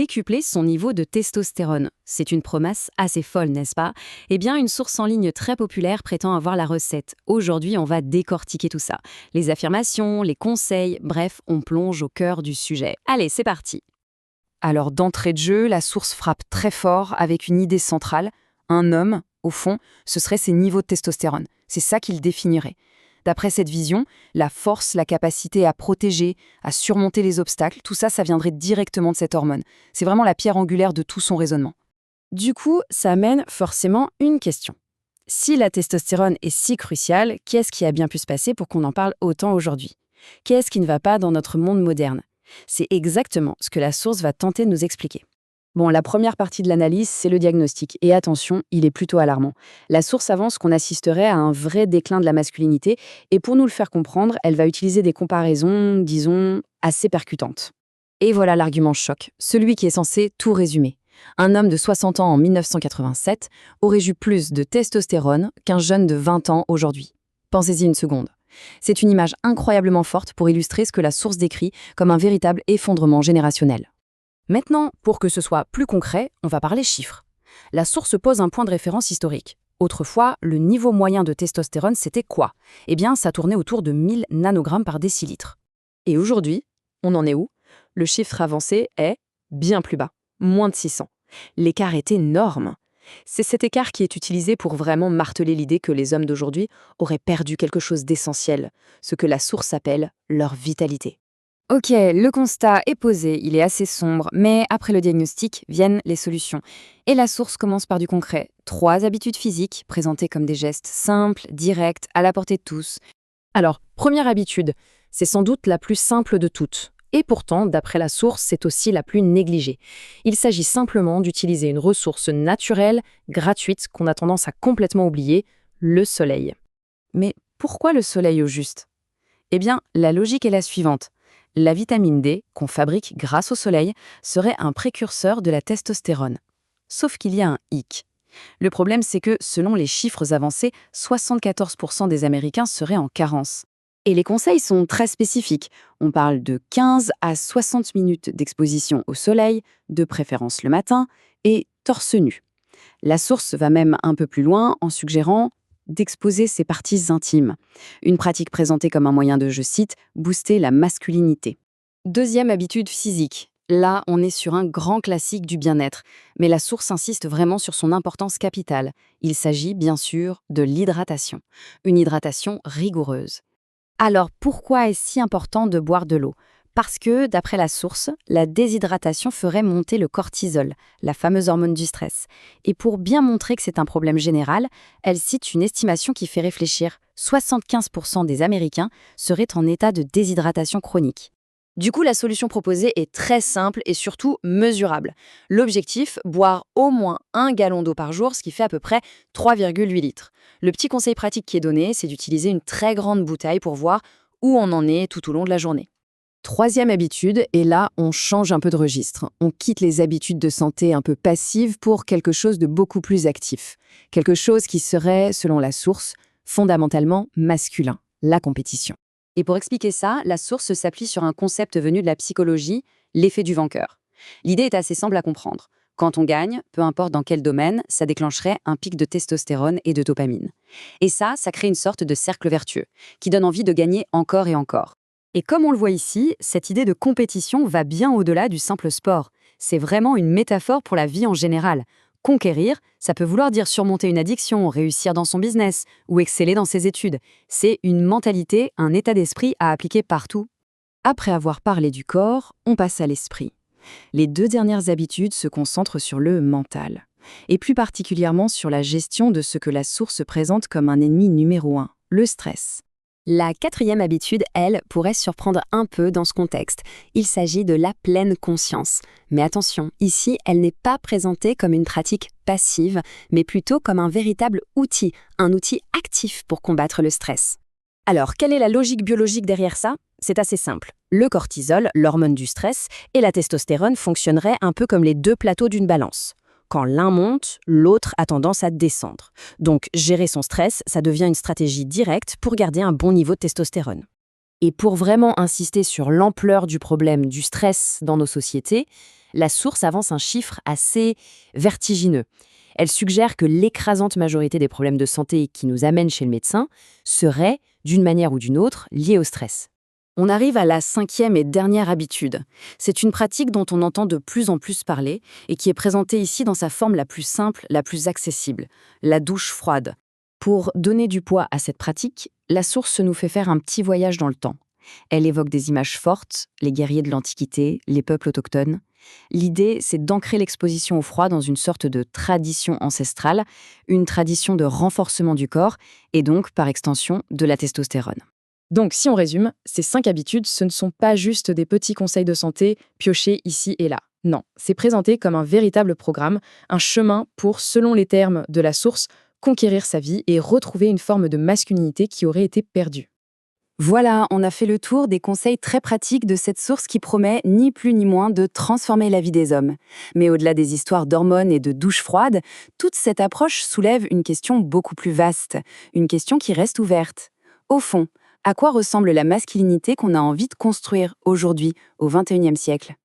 Décupler son niveau de testostérone. C'est une promesse assez folle, n'est-ce pas? Eh bien, une source en ligne très populaire prétend avoir la recette. Aujourd'hui, on va décortiquer tout ça. Les affirmations, les conseils, bref, on plonge au cœur du sujet. Allez, c'est parti. Alors, d'entrée de jeu, la source frappe très fort avec une idée centrale. Un homme, au fond, ce serait ses niveaux de testostérone. C'est ça qu'il définirait. D'après cette vision, la force, la capacité à protéger, à surmonter les obstacles, tout ça, ça viendrait directement de cette hormone. C'est vraiment la pierre angulaire de tout son raisonnement. Du coup, ça amène forcément une question. Si la testostérone est si cruciale, qu'est-ce qui a bien pu se passer pour qu'on en parle autant aujourd'hui? Qu'est-ce qui ne va pas dans notre monde moderne? C'est exactement ce que la source va tenter de nous expliquer. Bon, la première partie de l'analyse, c'est le diagnostic. Et attention, il est plutôt alarmant. La source avance qu'on assisterait à un vrai déclin de la masculinité, et pour nous le faire comprendre, elle va utiliser des comparaisons, disons, assez percutantes. Et voilà l'argument choc, celui qui est censé tout résumer. Un homme de 60 ans en 1987 aurait eu plus de testostérone qu'un jeune de 20 ans aujourd'hui. Pensez-y une seconde. C'est une image incroyablement forte pour illustrer ce que la source décrit comme un véritable effondrement générationnel. Maintenant, pour que ce soit plus concret, on va parler chiffres. La source pose un point de référence historique. Autrefois, le niveau moyen de testostérone, c'était quoi? Eh bien, ça tournait autour de 1000 nanogrammes par décilitre. Et aujourd'hui, on en est où? Le chiffre avancé est bien plus bas, moins de 600. L'écart est énorme. C'est cet écart qui est utilisé pour vraiment marteler l'idée que les hommes d'aujourd'hui auraient perdu quelque chose d'essentiel, ce que la source appelle leur vitalité. Ok, le constat est posé, il est assez sombre, mais après le diagnostic viennent les solutions. Et la source commence par du concret. 3 habitudes physiques, présentées comme des gestes simples, directs, à la portée de tous. Alors, première habitude, c'est sans doute la plus simple de toutes. Et pourtant, d'après la source, c'est aussi la plus négligée. Il s'agit simplement d'utiliser une ressource naturelle, gratuite, qu'on a tendance à complètement oublier, le soleil. Mais pourquoi le soleil au juste? Eh bien, la logique est la suivante. La vitamine D, qu'on fabrique grâce au soleil, serait un précurseur de la testostérone. Sauf qu'il y a un hic. Le problème, c'est que, selon les chiffres avancés, 74% des Américains seraient en carence. Et les conseils sont très spécifiques. On parle de 15 à 60 minutes d'exposition au soleil, de préférence le matin, et torse nu. La source va même un peu plus loin en suggérant d'exposer ses parties intimes. Une pratique présentée comme un moyen de, je cite, booster la masculinité. Deuxième habitude physique. Là, on est sur un grand classique du bien-être, mais la source insiste vraiment sur son importance capitale. Il s'agit, bien sûr, de l'hydratation. Une hydratation rigoureuse. Alors, pourquoi est-ce si important de boire de l'eau? Parce que, d'après la source, la déshydratation ferait monter le cortisol, la fameuse hormone du stress. Et pour bien montrer que c'est un problème général, elle cite une estimation qui fait réfléchir. 75% des Américains seraient en état de déshydratation chronique. Du coup, la solution proposée est très simple et surtout mesurable. L'objectif, boire au moins 1 gallon d'eau par jour, ce qui fait à peu près 3,8 litres. Le petit conseil pratique qui est donné, c'est d'utiliser une très grande bouteille pour voir où on en est tout au long de la journée. Troisième habitude, et là, on change un peu de registre. On quitte les habitudes de santé un peu passives pour quelque chose de beaucoup plus actif. Quelque chose qui serait, selon la source, fondamentalement masculin, la compétition. Et pour expliquer ça, la source s'appuie sur un concept venu de la psychologie, l'effet du vainqueur. L'idée est assez simple à comprendre. Quand on gagne, peu importe dans quel domaine, ça déclencherait un pic de testostérone et de dopamine. Et ça crée une sorte de cercle vertueux, qui donne envie de gagner encore et encore. Et comme on le voit ici, cette idée de compétition va bien au-delà du simple sport. C'est vraiment une métaphore pour la vie en général. Conquérir, ça peut vouloir dire surmonter une addiction, réussir dans son business ou exceller dans ses études. C'est une mentalité, un état d'esprit à appliquer partout. Après avoir parlé du corps, on passe à l'esprit. Les 2 dernières habitudes se concentrent sur le mental, et plus particulièrement sur la gestion de ce que la source présente comme un ennemi numéro 1, le stress. La 4e habitude, elle, pourrait surprendre un peu dans ce contexte. Il s'agit de la pleine conscience. Mais attention, ici, elle n'est pas présentée comme une pratique passive, mais plutôt comme un véritable outil, un outil actif pour combattre le stress. Alors, quelle est la logique biologique derrière ça? C'est assez simple. Le cortisol, l'hormone du stress, et la testostérone fonctionneraient un peu comme les 2 plateaux d'une balance. Quand l'un monte, l'autre a tendance à descendre. Donc, gérer son stress, ça devient une stratégie directe pour garder un bon niveau de testostérone. Et pour vraiment insister sur l'ampleur du problème du stress dans nos sociétés, la source avance un chiffre assez vertigineux. Elle suggère que l'écrasante majorité des problèmes de santé qui nous amènent chez le médecin seraient, d'une manière ou d'une autre, liés au stress. On arrive à la 5e et dernière habitude. C'est une pratique dont on entend de plus en plus parler et qui est présentée ici dans sa forme la plus simple, la plus accessible, la douche froide. Pour donner du poids à cette pratique, la source nous fait faire un petit voyage dans le temps. Elle évoque des images fortes, les guerriers de l'Antiquité, les peuples autochtones. L'idée, c'est d'ancrer l'exposition au froid dans une sorte de tradition ancestrale, une tradition de renforcement du corps et donc, par extension, de la testostérone. Donc, si on résume, ces 5 habitudes, ce ne sont pas juste des petits conseils de santé piochés ici et là. Non, c'est présenté comme un véritable programme, un chemin pour, selon les termes de la source, conquérir sa vie et retrouver une forme de masculinité qui aurait été perdue. Voilà, on a fait le tour des conseils très pratiques de cette source qui promet ni plus ni moins de transformer la vie des hommes. Mais au-delà des histoires d'hormones et de douches froides, toute cette approche soulève une question beaucoup plus vaste, une question qui reste ouverte. Au fond, à quoi ressemble la masculinité qu'on a envie de construire aujourd'hui, au XXIe siècle ?